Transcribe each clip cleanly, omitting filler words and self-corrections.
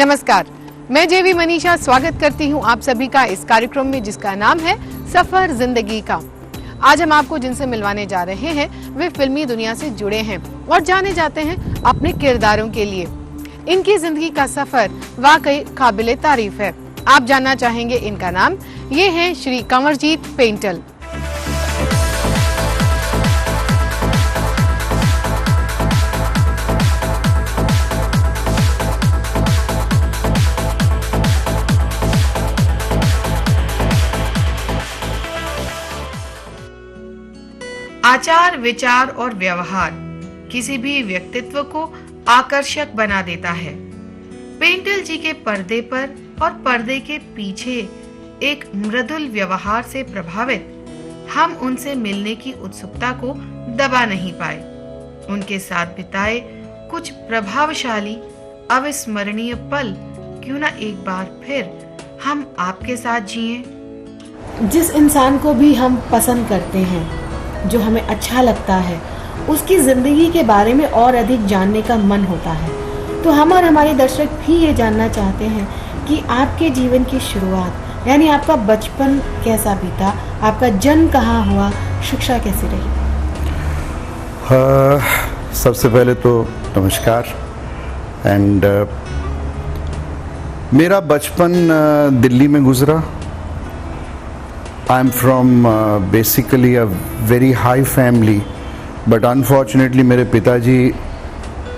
नमस्कार, मैं जेवी मनीषा स्वागत करती हूं आप सभी का इस कार्यक्रम में जिसका नाम है सफर जिंदगी का। आज हम आपको जिनसे मिलवाने जा रहे हैं वे फिल्मी दुनिया से जुड़े हैं और जाने जाते हैं अपने किरदारों के लिए। इनकी जिंदगी का सफर वाकई काबिले तारीफ है। आप जानना चाहेंगे इनका नाम। ये हैं श्री कंवरजीत पेंटल। आचार, विचार और व्यवहार किसी भी व्यक्तित्व को आकर्षक बना देता है। पेंटल जी के पर्दे पर और पर्दे के पीछे एक मृदुल व्यवहार से प्रभावित हम उनसे मिलने की उत्सुकता को दबा नहीं पाए। उनके साथ बिताए कुछ प्रभावशाली अविस्मरणीय पल क्यों ना एक बार फिर हम आपके साथ जिएं। जिस इंसान को भी हम पसंद करते हैं, जो हमें अच्छा लगता है, उसकी ज़िंदगी के बारे में और अधिक जानने का मन होता है। तो हम और हमारे दर्शक भी ये जानना चाहते हैं कि आपके जीवन की शुरुआत यानी आपका बचपन कैसा बीता, आपका जन्म कहाँ हुआ, शिक्षा कैसी रही। सबसे पहले तो नमस्कार। एंड मेरा बचपन दिल्ली में गुजरा। I'm from basically a very high family, but unfortunately मेरे पिताजी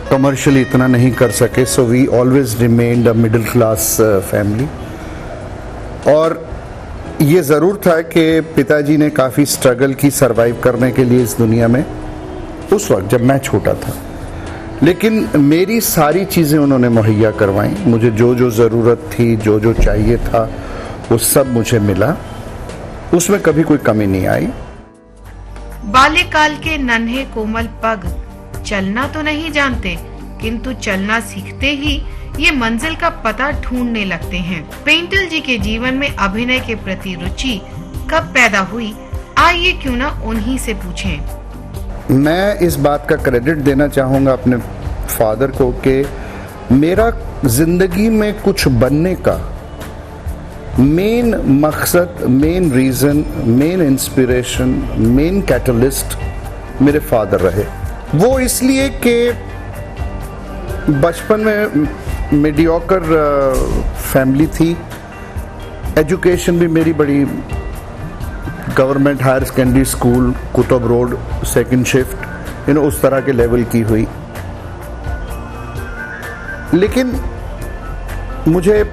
commercially इतना नहीं कर सके, so we always remained a middle class family। और ये ज़रूर था कि पिताजी ने काफ़ी स्ट्रगल की सरवाइव करने के लिए इस दुनिया में उस वक्त जब मैं छोटा था, लेकिन मेरी सारी चीज़ें उन्होंने मुहैया करवाई। मुझे जो जो ज़रूरत थी, जो जो चाहिए था, वो सब मुझे मिला। उसमें कभी कोई कमी नहीं आई। बाल्यकाल के नन्हे कोमल पग चलना तो नहीं जानते, किंतु चलना सीखते ही ये मंजिल का पता ढूंढने लगते हैं। पेंटल जी के जीवन में अभिनय के प्रति रुचि कब पैदा हुई, आइए क्यों ना उन्हीं से पूछें। मैं इस बात का क्रेडिट देना चाहूँगा अपने फादर को कि मेरा जिंदगी में कुछ बनने का मेन मकसद, main reason, main inspiration, main catalyst मेरे फादर रहे। वो इसलिए कि बचपन में मीडियोकर फैमिली थी। एजुकेशन भी मेरी बड़ी government higher secondary school Qutub road second shift उस तरह के लेवल की हुई। लेकिन मुझे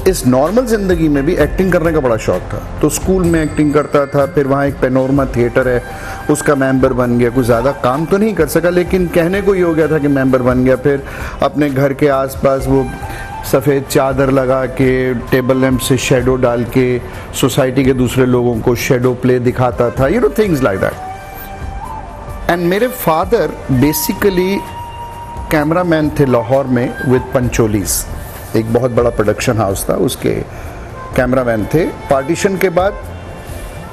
इस नॉर्मल ज़िंदगी में भी एक्टिंग करने का बड़ा शौक था, तो स्कूल में एक्टिंग करता था। फिर वहाँ एक पेनोरमा थिएटर है, उसका मेंबर बन गया। कुछ ज़्यादा काम तो नहीं कर सका, लेकिन कहने को ही हो गया था कि मेंबर बन गया। फिर अपने घर के आसपास वो सफ़ेद चादर लगा के टेबल लैंप से शेडो डाल के सोसाइटी के दूसरे लोगों को शेडो प्ले दिखाता था, थिंग्स लाइक दैट। एंड मेरे फादर बेसिकली कैमरामैन थे लाहौर में विद पंचोलीज, एक बहुत बड़ा प्रोडक्शन हाउस था, उसके कैमरामैन थे। पार्टीशन के बाद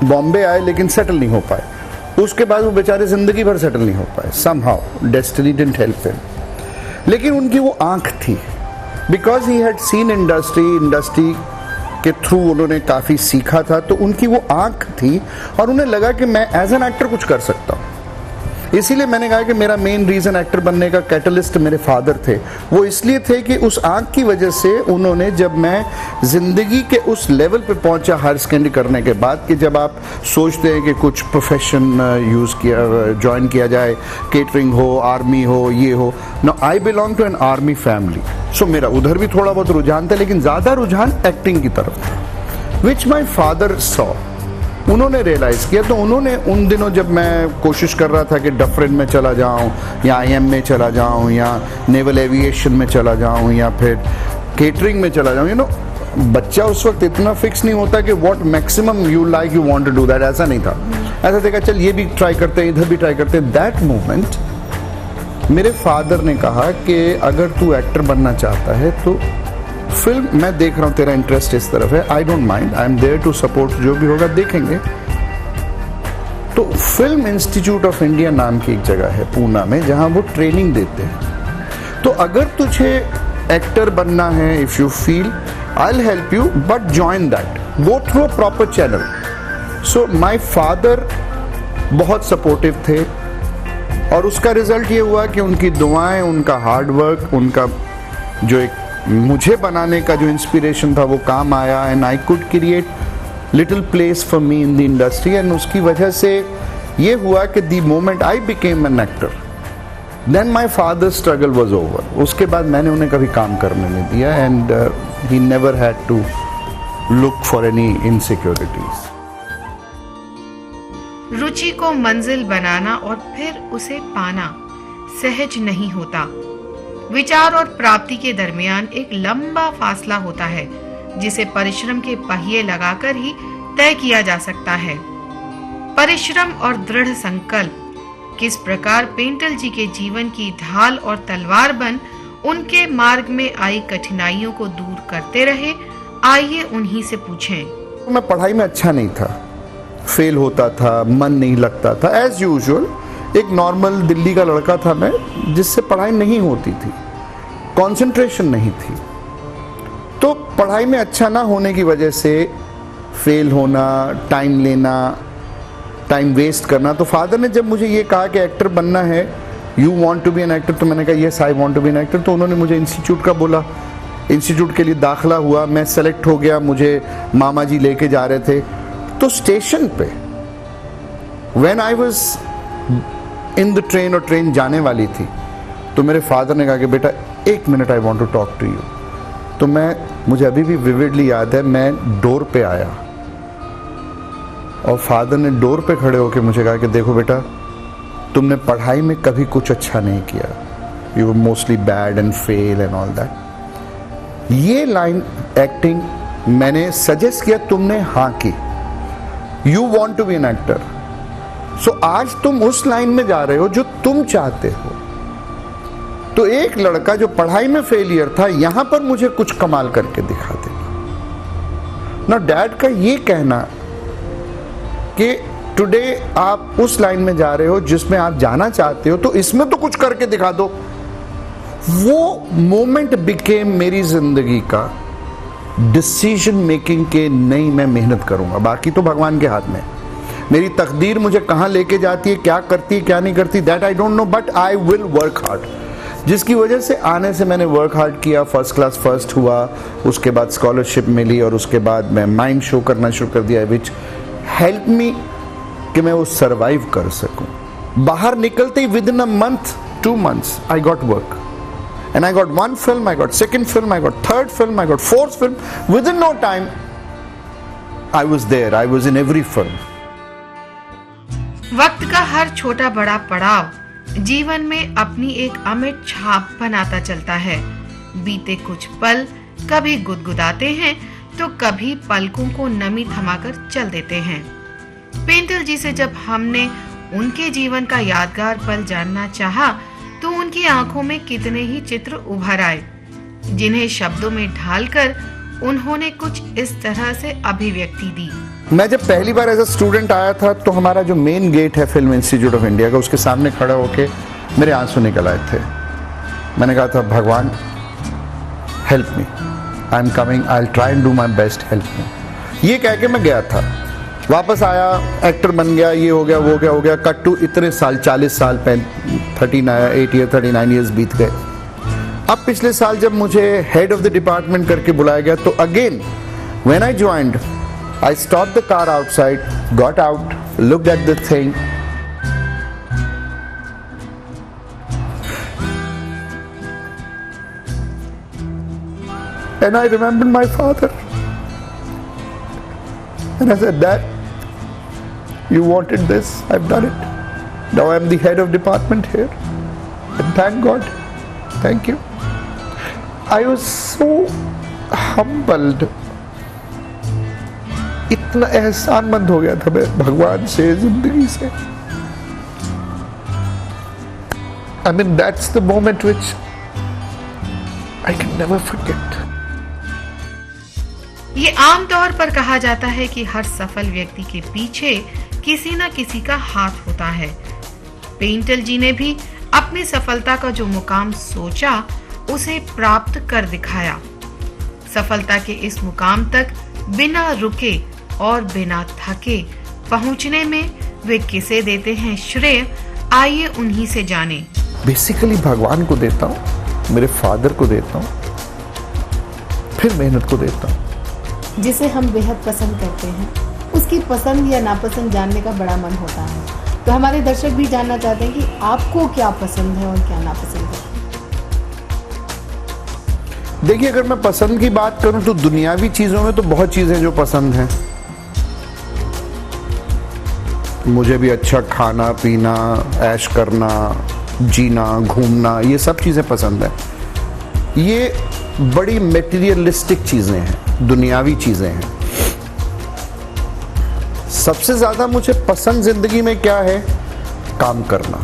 बॉम्बे आए, लेकिन सेटल नहीं हो पाए। उसके बाद वो बेचारे ज़िंदगी भर सेटल नहीं हो पाए। Somehow destiny didn't help him. लेकिन उनकी वो आंख थी, because he had seen industry के थ्रू उन्होंने काफ़ी सीखा था, तो उनकी वो आंख थी और उन्हें लगा कि मैं एज एन एक्टर कुछ कर सकता हूँ। इसीलिए मैंने कहा कि मेरा मेन रीज़न एक्टर बनने का कैटलिस्ट मेरे फादर थे। वो इसलिए थे कि उस आंख की वजह से उन्होंने, जब मैं ज़िंदगी के उस लेवल पे पहुंचा हायर सेकेंडरी करने के बाद, कि जब आप सोचते हैं कि कुछ प्रोफेशन ज्वाइन किया जाए, केटरिंग हो, आर्मी हो, ये हो। No, I belong to an army family, so मेरा उधर भी थोड़ा बहुत रुझान था, लेकिन ज़्यादा रुझान एक्टिंग की तरफ था, विच माई फादर सॉ। उन्होंने रियलाइज़ किया। तो उन्होंने उन दिनों, जब मैं कोशिश कर रहा था कि डफरेन में चला जाऊं, या IM में चला जाऊं, या नेवल एविएशन में चला जाऊं, या फिर केटरिंग में चला जाऊं, बच्चा उस वक्त इतना फिक्स नहीं होता कि what maximum you like you want to do that, ऐसा नहीं था। ऐसा देखा, चल ये भी ट्राई करते हैं, इधर भी ट्राई करते हैं। दैट मोमेंट मेरे फादर ने कहा कि अगर तू एक्टर बनना चाहता है तो फिल्म, मैं देख रहा हूँ तेरा इंटरेस्ट इस तरफ है, I don't mind, I am there to support, जो भी होगा देखेंगे। तो फिल्म इंस्टीट्यूट ऑफ इंडिया नाम की एक जगह है पूना में, जहाँ वो ट्रेनिंग देते हैं। तो अगर तुझे एक्टर बनना है, if you feel I will help you, but join that, go through a proper channel. So my father बहुत सपोर्टिव थे और उसका रिजल्ट ये हुआ कि उनकी दुआएं, उनका हार्ड वर्क, उनका जो एक मुझे बनाने का जो इंस्पिरेशन था वो काम आया. And I could create little place for me in the industry. And उसकी वजह से ये हुआ कि the moment I became an actor, then my father struggle was over. उसके बाद मैंने उन्हें कभी काम करने नहीं दिया. And he never had to look for any insecurities. Ruchi को मंजिल बनाना और फिर उसे पाना सहज नहीं होता. विचार और प्राप्ति के दरमियान एक लंबा फासला होता है जिसे परिश्रम के पहिए लगाकर ही तय किया जा सकता है. परिश्रम और दृढ़ संकल्प किस प्रकार पेंटल जी के जीवन की ढाल और तलवार बन उनके मार्ग में आई कठिनाइयों को दूर करते रहे, आइए उन्हीं से पूछें. मैं पढ़ाई में अच्छा नहीं था, फेल होता था, मन नहीं लगता था. एज यूजुअल एक नॉर्मल दिल्ली का लड़का था मैं, जिससे पढ़ाई नहीं होती थी, कंसंट्रेशन नहीं थी. तो पढ़ाई में अच्छा ना होने की वजह से फेल होना, टाइम लेना, टाइम वेस्ट करना. तो फादर ने जब मुझे ये कहा कि एक्टर बनना है, you want to be an actor, तो मैंने कहा yes I want to be an actor. तो उन्होंने मुझे इंस्टीट्यूट का बोला, इंस्टीट्यूट के लिए दाखिला हुआ, मैं सेलेक्ट हो गया, मुझे मामा जी लेके जा रहे थे. तो स्टेशन पे when I was in the train और ट्रेन जाने वाली थी, तो मेरे फादर ने कहा कि बेटा एक minute, I want to talk to you. तो मुझे अभी भी विविडली याद है, मैं डोर पे आया और फादर ने डोर पे खड़े होकर मुझे कहा कि देखो बेटा, तुमने पढ़ाई में कभी कुछ अच्छा नहीं किया, you were mostly bad and fail and all that. ये लाइन एक्टिंग मैंने सजेस्ट किया, तुमने हाँ की, you want to be an actor. So आज तुम उस लाइन में जा रहे हो जो तुम चाहते हो. तो एक लड़का जो पढ़ाई में फेलियर था, यहां पर मुझे कुछ कमाल करके दिखा देगा ना. डैड का ये कहना कि टुडे आप उस लाइन में जा रहे हो जिसमें आप जाना चाहते हो, तो इसमें तो कुछ करके दिखा दो. वो मोमेंट बिकेम मेरी जिंदगी का डिसीजन मेकिंग के, नहीं मैं मेहनत करूंगा, बाकी तो भगवान के हाथ में. मेरी तकदीर मुझे कहां लेके जाती है, क्या करती है, क्या नहीं करती, that I don't know, but I will work hard. जिसकी वजह से आने से मैंने वर्क हार्ड किया, फर्स्ट क्लास फर्स्ट हुआ, उसके बाद स्कॉलरशिप मिली और उसके बाद मैं माइम शो करना शुरू कर दिया, विच हेल्प मी कि मैं वो सरवाइव कर सकूं. बाहर निकलते ही within a month, 2 months I got work. And I got 1 film, I got 2nd film, I got 3rd film, I got 4th film. Within no time, I was there. I was in every film. वक्त का हर छोटा बड़ा पड़ाव जीवन में अपनी एक अमिट छाप बनाता चलता है. बीते कुछ पल कभी गुदगुदाते हैं तो कभी पलकों को नमी थमाकर चल देते हैं. पेंटल जी से जब हमने उनके जीवन का यादगार पल जानना चाहा, तो उनकी आंखों में कितने ही चित्र उभर आए, जिन्हें शब्दों में ढालकर उन्होंने कुछ इस तरह से अभिव्यक्ति दी. मैं जब पहली बार एज अ स्टूडेंट आया था, तो हमारा जो मेन गेट है फिल्म इंस्टीट्यूट ऑफ इंडिया का, उसके सामने खड़ा होके मेरे आंसू निकल आए थे. मैंने कहा था, भगवान help me, I am coming, I will try and do my best, help me. ये कह के मैं गया था, वापस आया, एक्टर बन गया, ये हो गया, वो हो गया. कट टू इतने साल, 40 साल, 39 years बीत गए. अब पिछले साल जब मुझे हेड ऑफ द डिपार्टमेंट करके बुलाया गया, तो again when I joined, I stop the car outside, got out, looked at the thing, and I remembered my father, and I said, Dad, you wanted this, I've done it. Now I'm the head of department here, and thank God, thank you. I was so humbled. इतना एहसानमंद हो गया था मैं भगवान से, जिंदगी से. I mean, that's the moment which I can never forget. ये आम तौर पर कहा जाता है कि हर सफल व्यक्ति के पीछे किसी न किसी का हाथ होता है. पेंटल जी ने भी अपनी सफलता का जो मुकाम सोचा, उसे प्राप्त कर दिखाया। सफलता के इस मुकाम तक बिना रुके और बिना थके पहुंचने में वे किसे देते हैं श्रेय, आइए उन्हीं से जानें। बेसिकली भगवान को देता हूँ, मेरे फादर को देता हूँ, फिर मेहनत को देता हूँ। जिसे हम बेहद पसंद करते हैं उसकी पसंद या नापसंद जानने का बड़ा मन होता है। तो हमारे दर्शक भी जानना चाहते हैं कि आपको क्या पसंद है और क्या नापसंद है। देखिए, अगर मैं पसंद की बात करूं तो दुनियावी चीजों में तो बहुत चीजें जो पसंद हैं। मुझे भी अच्छा खाना पीना, ऐश करना, जीना, घूमना, ये सब चीजें पसंद है। ये बड़ी मटेरियलिस्टिक चीजें हैं, दुनियावी चीजें हैं। सबसे ज्यादा मुझे पसंद जिंदगी में क्या है? काम करना।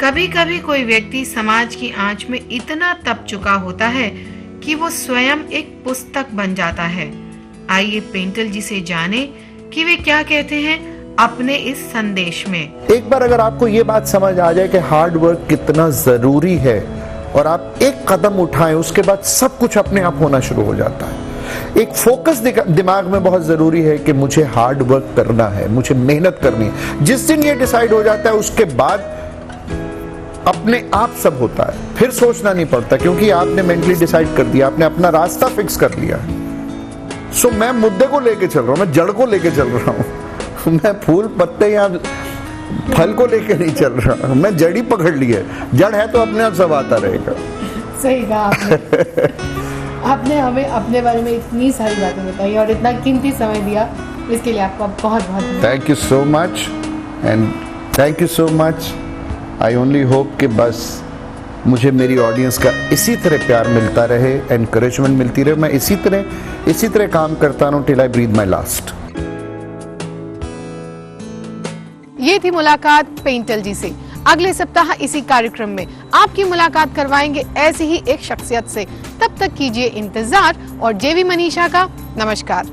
कभी कभी कोई व्यक्ति समाज की आंच में इतना तप चुका होता है कि वो स्वयं एक पुस्तक बन जाता है। आइए पेंटल जी से जाने कि वे क्या कहते हैं अपने इस संदेश में। एक बार अगर आपको ये बात समझ आ जाए कि हार्ड वर्क कितना जरूरी है और आप एक कदम उठाएं, उसके बाद सब कुछ अपने आप होना शुरू हो जाता है। एक फोकस दिमाग में बहुत जरूरी है कि मुझे हार्ड वर्क करना है, मुझे मेहनत करनी है। जिस दिन ये डिसाइड हो जाता है उसके बाद अपने आप सब होता है, फिर सोचना नहीं पड़ता, क्योंकि आपने मेंटली डिसाइड कर दिया, आपने अपना रास्ता फिक्स कर लिया। सो मैं मुद्दे को लेके चल रहा हूं, मैं जड़ को लेके चल रहा हूं। मैं फूल पत्ते या फल को लेके नहीं चल रहा, मैं जड़ ही पकड़ ली है। जड़ है तो अपने आप सब आता रहेगा। सही कहा आपने। आपने हमें अपने बारे में इतनी सारी बातें बताई और इतना कीमती समय दिया, इसके लिए आपका बहुत बहुत धन्यवाद। Thank you so much and thank you so much. I only hope कि बस मुझे मेरी ऑडियंस का इसी तरह प्यार मिलता रहे, एनकरेजमेंट मिलती रहे। मैं इसी तरह काम करता रहूं till I breathe my last. ये थी मुलाकात पेंटल जी से। अगले सप्ताह इसी कार्यक्रम में आपकी मुलाकात करवाएंगे ऐसी ही एक शख्सियत से। तब तक कीजिए इंतजार और जेवी मनीषा का नमस्कार।